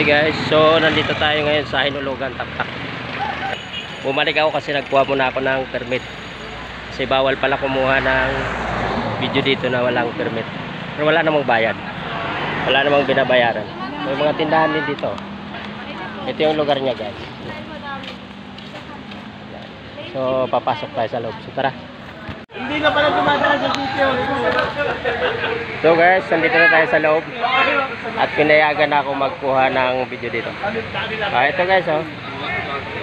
Hi guys, so nandito tayo ngayon sa Hinulugan, Taktak. Bumalik ako kasi nagkuha muna ako ng permit. Kasi bawal pala kumuha ng video dito na walang permit. Pero wala namang bayad. Wala namang binabayaran. May mga tindahan din dito. Ito yung lugar niya guys. So papasok tayo sa loob. So tara. Hindi na pala dumadaan sa sitio. So guys, nandito na tayo sa loob. At pinayagan ako magkuha ng video dito. Ito guys, oh.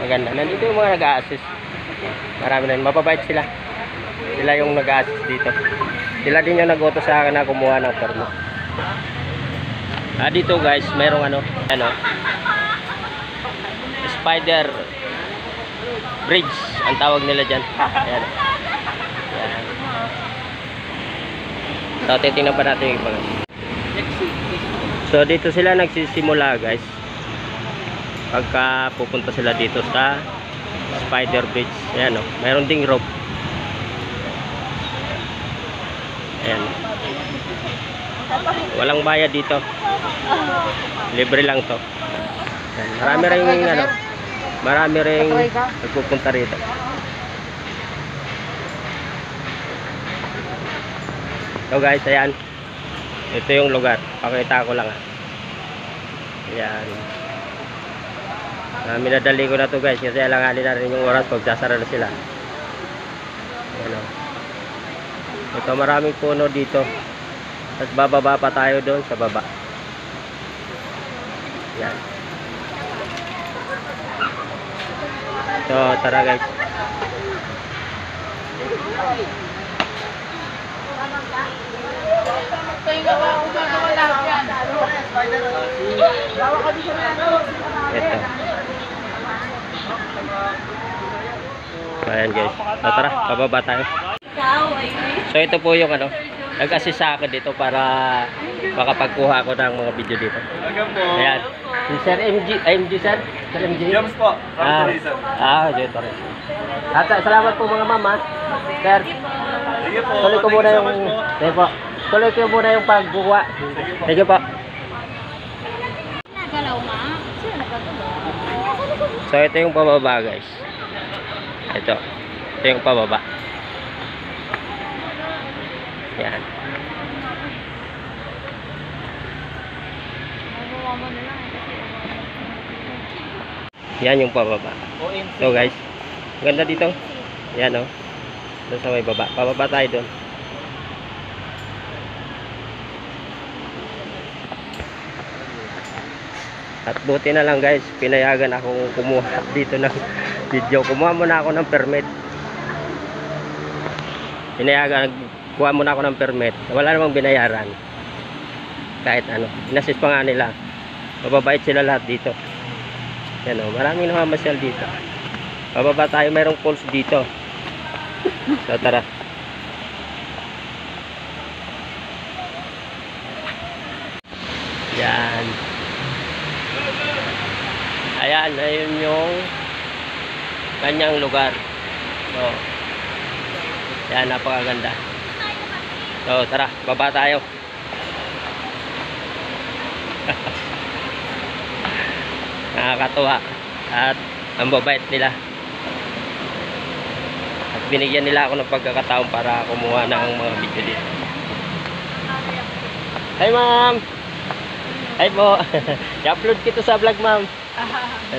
Maganda. Nandito yung mga nag-a-assist. Marami na. Mababait sila. Sila yung nag-a-assist dito. Sila din yung nag-utos sa akin na kumuha ng permit. Dito guys, mayroong ano, spider bridge ang tawag nila dyan. Ayan. Ayan. So titingnan pa natin yung iba. So dito sila nagsisimula guys. Pagka pupunta sila dito sa spider bridge. Ayan o, mayroon ding rope. Ayan. Walang bayad dito. Libre lang to. Ayan. Marami ring ano, marami ring nagpupunta rito. So guys, ayan. Ito yung lugar. Pakita ko lang. Ayan. Minadali ko na to guys kasi alanganin na rin yung oras pag sasara na sila. Ayan o. Ito maraming puno dito. At bababa pa tayo doon sa baba. Ayan. So tara guys. Ito. Ayan guys. So, tara, pababa tayo. So ito po yung ano, nag-assist sa akin dito para makapagkuha ako ng mga video dito. Ayan. Si Sir MG sir? Sir MG? James po. Dito rin. Salamat po mga mama. Sir. Sige po. Tuloy ko muna yung sige po. Tuloy ko muna yung pagkuha. Sige po. So ito yung pababa guys. Ito yung pababa. Yan. Yan yung pababa. So guys, ganda dito. Yan o. Doon sa may baba. Pababa tayo doon. At buti na lang guys, pinayagan akong kumuha dito ng video. Kumuha muna ako ng permit. Pinayagan, kuha muna ako ng permit. Wala namang binayaran. Kahit ano. Inassist pa nga nila. Mababait sila lahat dito. Yan o, maraming namamasyal dito. Pababa tayo, mayroong pools dito. So tara. Yan. Ayan, ayun yung kanyang lugar. So, yan, napakaganda. So, tara, baba tayo. Nakakatuwa. At ang babait nila. At binigyan nila ako ng pagkakataon para kumuha ng mga video dito. Hi ma'am! Hi po! I-upload kito sa vlog ma'am.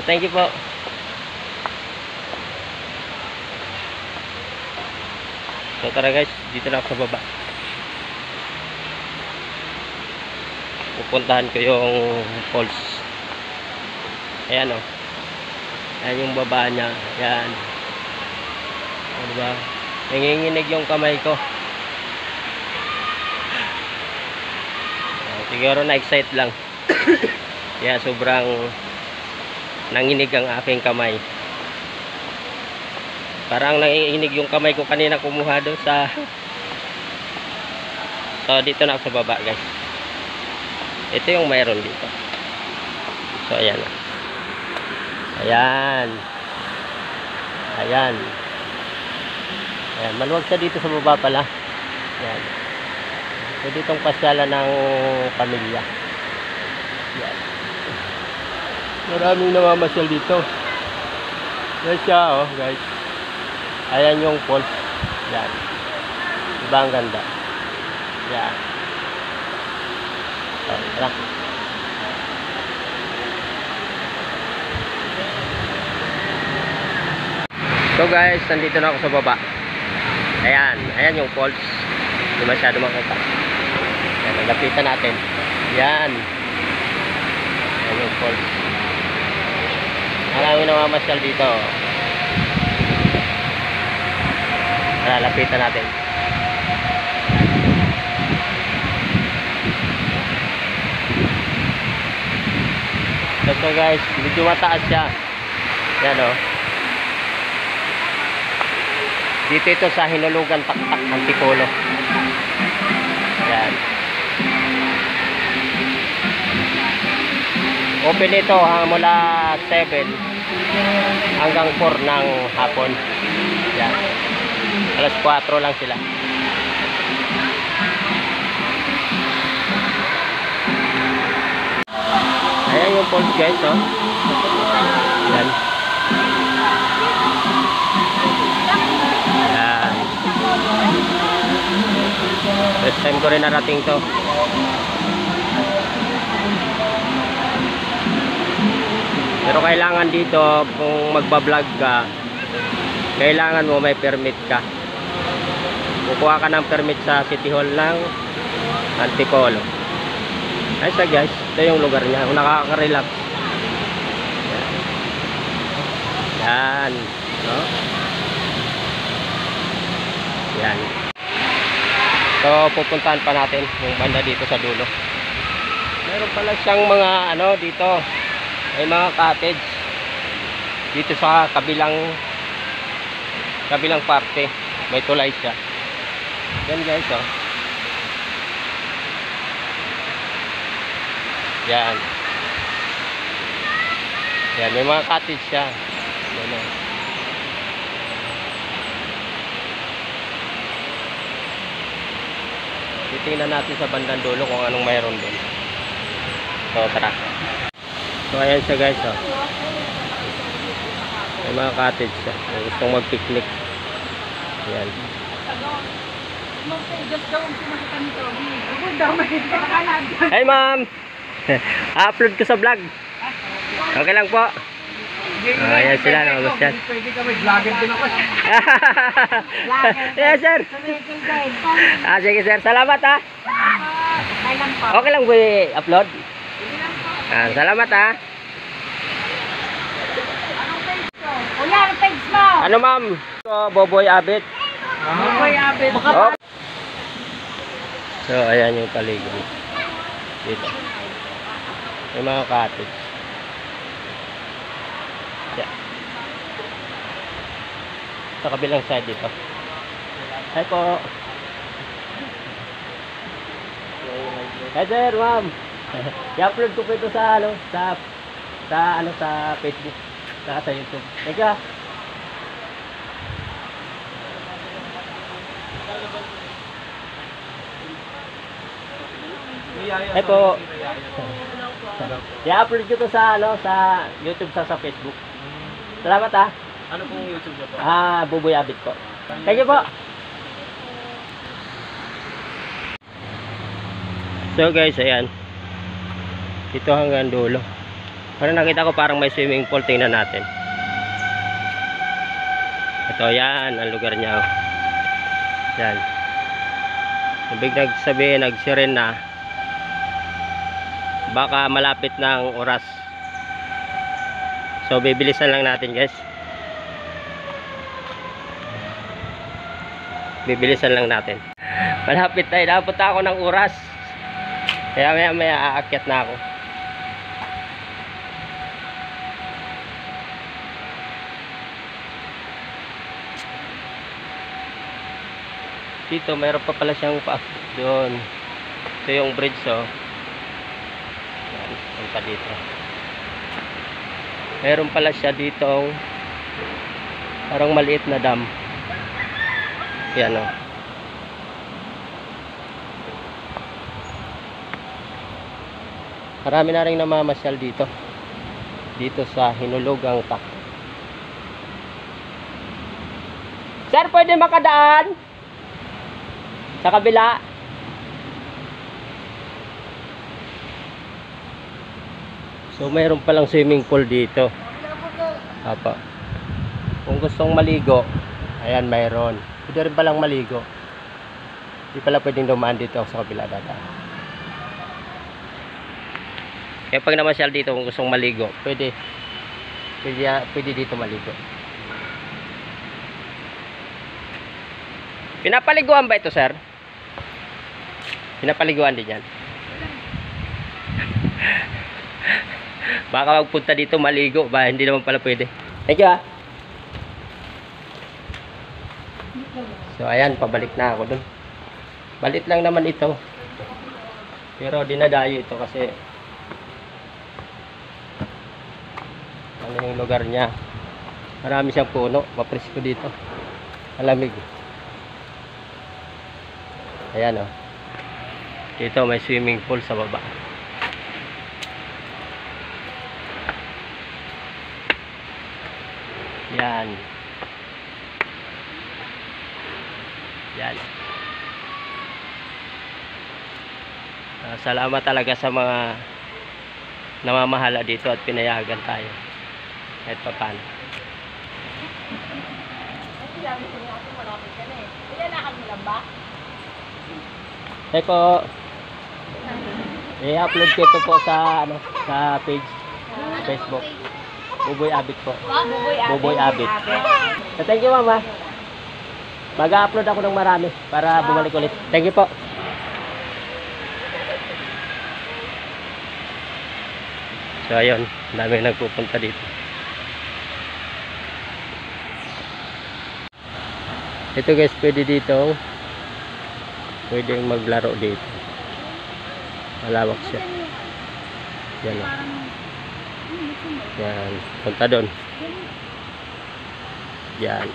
Thank you po. So tara guys, dito na ako sa baba. Pupuntahan ko yung falls. Ayan o. Ayan yung baba niya. Ayan. O, diba? Nanginginig yung kamay ko. Siguro na-excite lang. Kaya sobrang nanginig ang aking kamay. Parang nanginig yung kamay ko kanina kumuha doon sa... So dito na ako sa baba guys. Ito yung mayroon dito. So ayan. Ayan. Ayan. Ayan. Maluwag siya dito sa baba pala. Ayan. So ditong pasyalan ng pamilya. Ayan. Maraming namamasyal dito. Yan siya, oh, guys. Ayan yung falls. Yan. Diba ang ganda? Yan. So, tara. So guys, nandito na ako sa baba. Ayan. Ayan yung falls. Hindi masyado makita. Yan, nalapitan natin. Yan. Ayan yung falls. Marami namamasyal dito. Lapitan natin. So guys, medyo mataas siya. Yan o. Dito ito sa Hinulugan Taktak, Antipolo. Yan. Open ito mula 7 hanggang 4 ng hapon. Yan. Alas 4 lang sila. Ayan yung falls guys, oh. Yan. Yan. First time ko rin narating to. Pero kailangan dito kung magbablog ka, kailangan mo may permit ka. Kukuha ka ng permit sa City Hall ng Antipolo. Ayos na guys, ito yung lugar niya. Nakaka-relax. Yan. No? Yan. So pupuntahan pa natin yung banda dito sa dulo. Meron pala siyang mga ano dito. May mga cottage dito sa kabilang parte. May tulay siya. Yan guys, oh. Yan. Yan, may mga cottage siya. Yan, oh. Titingnan natin sa bandang dulo kung anong mayroon din. So, tara. So, ayan siya guys, oh. May mga cottage siya. May gustong mag-picnic. Yan. Hey ma'am! Upload ko sa vlog. Okay lang po. Ayan sila, nakagusto yan. Pwede kami, vlogger din ako. Yes sir. Sige sir, salamat ha. Okay lang po i-upload. Salamat ha. Kuya, ang page mo? Ano ma'am? Boboy Abit. Boy Abet. Oh. So ayan yung paligid dito. May mga cottage. Yeah. Sa kabilang side dito. Hi po. Hi sir, ma'am. I-upload ko po ito sa ano, sa Facebook, sa YouTube. Teka. Hi po. I-upload ko to sa ano, sa YouTube, sa Facebook. Salamat ha. Ano pong YouTube niyo po? Buboy Abit po. Thank you po. So guys, ayan. Dito hanggang dulo. Parang nakita ko parang may swimming pool. Tingnan natin. Ito, yan. Ang lugar niya. Oh. Yan. Ibig nagsabihin, nagsiren na. Baka malapit ng oras. So, bibilisan lang natin guys. Bibilisan lang natin. Malapit tayo. Napunta ako ng oras. Kaya maya aakyat na ako. Dito mayroon pa pala siyang doon. Ito yung bridge, oh. Yan, punta dito. Meron pala siya dito parang maliit na dam. Yan, oh. Marami na rin namamasyal dito. dito sa Hinulugang Tak. Sir, pwede makadaan sa kabila? So mayroon palang swimming pool dito. Apa. Kung gustong maligo, ayan mayroon. Pwede rin palang maligo. Hindi pala pwedeng dumaan dito sa kabila dadaan. Kaya pag namasyal dito kung gustong maligo, pwede dito maligo. Pinapaliguan ba ito, sir? Pinapaliguan din yan. Baka magpunta dito maligo ba? Hindi naman pala pwede. Thank you, ah. So ayan, pabalik na ako dun. Balit lang naman ito. Pero dinadayo ito kasi ano yung lugar niya. Marami siyang puno. Mapresko dito. Malamig. Ayan, oh. Dito may swimming pool sa baba. Yan. Yan. Salamat talaga sa mga namamahala dito at pinayagan tayo. Kahit pa paano. Eko, i-upload ko ito po sa sa page Facebook. Buboy Abit po. Buboy Abit. So, thank you, mama. Mag-upload ako ng marami para bumalik ulit. Thank you po. So ayun, dami nagpupunta dito. Ito guys, pwede dito. Pwedeng maglaro dito. Malawak siya. Yan o. Yan. Punta doon. Yan.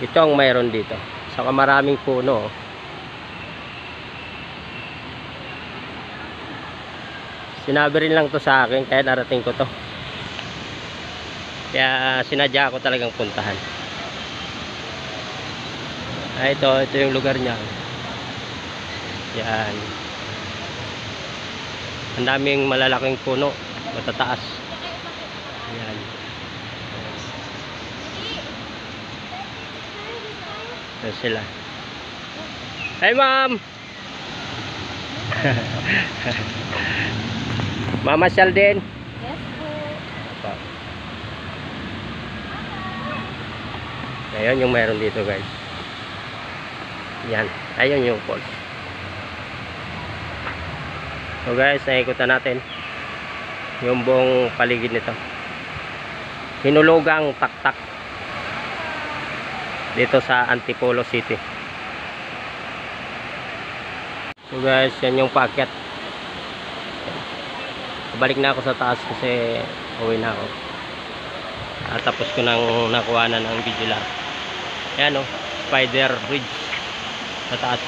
Ito ang mayroon dito. Saka maraming puno. Sinabi rin lang to sa akin kaya narating ko to. Kaya sinadya ko talagang puntahan. Ito yung lugar niya. Yan. Ang daming malalaking puno, matataas. Yan. Yan sila. Hey, ma'am. Mamasyal din. Yes po. Ayun yung meron dito, guys. Yan. Ayun yung falls. So guys, naikutan natin yung buong paligid nito. Hinulugang Tak dito sa Antipolo City. So guys, yan yung paakyat. Balik na ako sa taas kasi uwi na ako. Tapos ko nang nakuha na ng video lang. Ayan o, Spider Bridge sa taas.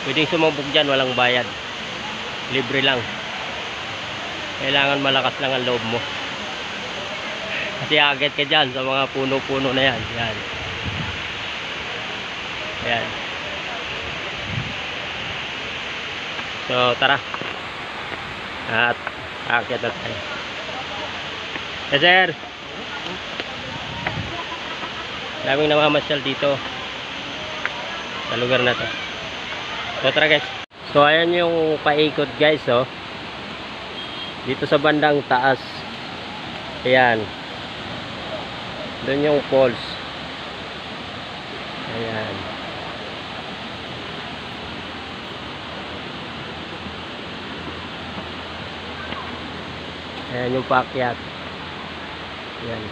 Pwedeng sumubok dyan, walang bayad. Libre lang. Kailangan malakas lang ang loob mo. Kasi agad ka dyan sa mga puno-puno na yan. Yan. Ayan. So tara. At aakyat na tayo. Yes, sir. Daming namamasyal dito sa lugar na to. So tara guys. So ayan yung paikot guys, oh. Dito sa bandang taas. Ayan. Doon yung falls. Ayan. Ayan yung paakyat. Ayan.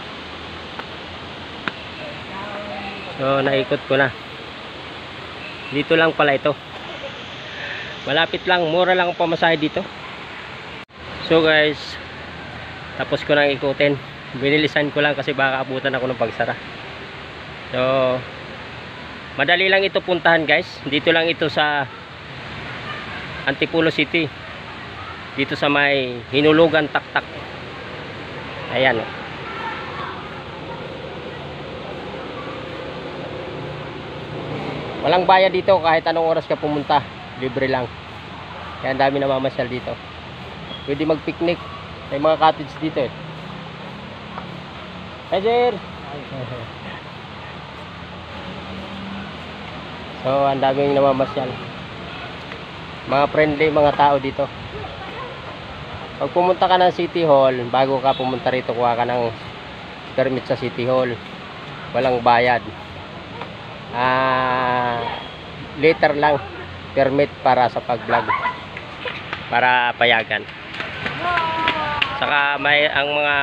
So naikot ko na. Dito lang pala ito. Malapit lang, mura lang ang pamasahe dito. So guys, tapos ko nang ikutin. Binilisan ko lang kasi baka abutan ako ng pagsara. So madali lang ito puntahan guys. Dito lang ito sa Antipolo City. Dito sa may Hinulugan Tak. Ayan. Oh. Walang bayad dito kahit anong oras ka pumunta. Libre lang. Kaya ang dami namamasyal dito. Pwede mag-picnic. May mga cottage dito eh. Hi sir! So ang daming namamasyal. Mga friendly mga tao dito. Pag pumunta ka ng City Hall, bago ka pumunta rito, kuha ka ng permit sa City Hall. Walang bayad. Later lang permit para sa pag-vlog, para payagan. Saka may ang mga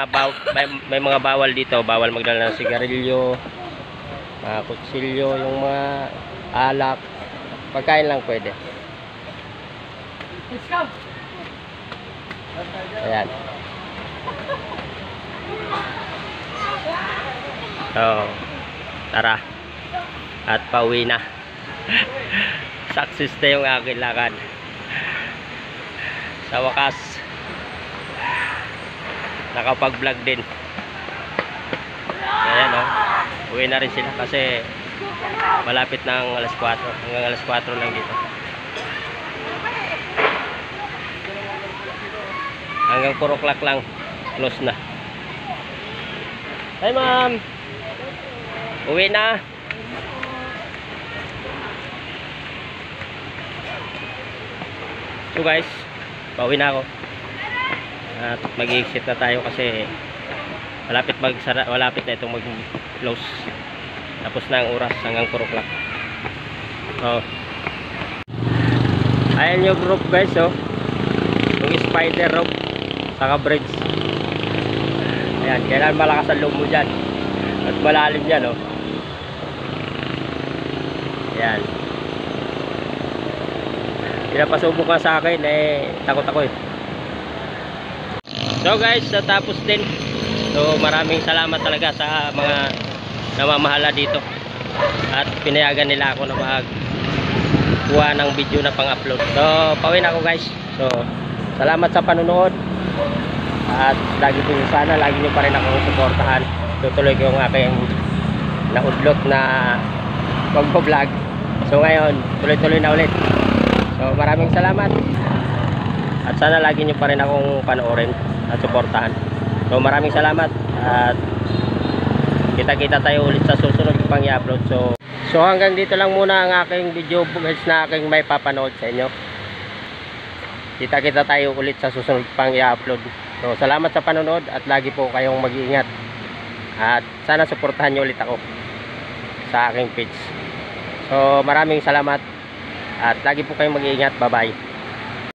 may mga bawal dito, bawal magdala ng sigarilyo, mga kutsilyo, yung mga alak, pagkain lang pwede. Let's go! Ayan. So, tara. At pauwi na. Success na yung aking lakad. Sa wakas, nakapag-vlog din. Ayan o. Uwi na rin sila kasi malapit na ang alas 4. Hanggang alas 4 lang dito. Hanggang 4 o'clock lang. Close na. Hi ma'am. Uwi na. So guys, pauwi na ako. At mag-exit na tayo kasi malapit na itong mag-close. Tapos na ang oras hanggang 4 o'clock. So, ayan yung rope guys, oh. Yung spider rope saka bridge. Ayan, kailangan malakas ang loob mo dyan. At malalim dyan, oh. Ayan. Pinapasubok ka sa akin, takot ako eh. So guys, natapos din. So maraming salamat talaga sa mga namamahala dito. At pinayagan nila ako na magkuha ng video na pang-upload. So pauwi na ako guys. So salamat sa panonood. At lagi nyo pa rin akong suportahan. Tutuloy ko yung aking naudlot na pag-vlog. So ngayon, tuloy-tuloy na ulit. So maraming salamat. At sana lagi nyo pa rin akong panoorin at suportahan. So maraming salamat. At kita-kita tayo ulit sa susunod pang i-upload. So hanggang dito lang muna ang aking video guys na aking may papanood sa inyo. Kita-kita tayo ulit sa susunod pang i-upload. So salamat sa panonood at lagi po kayong mag-iingat. At sana suportahan nyo ulit ako sa aking page. So maraming salamat. At lagi po kayong mag-iingat. Bye-bye.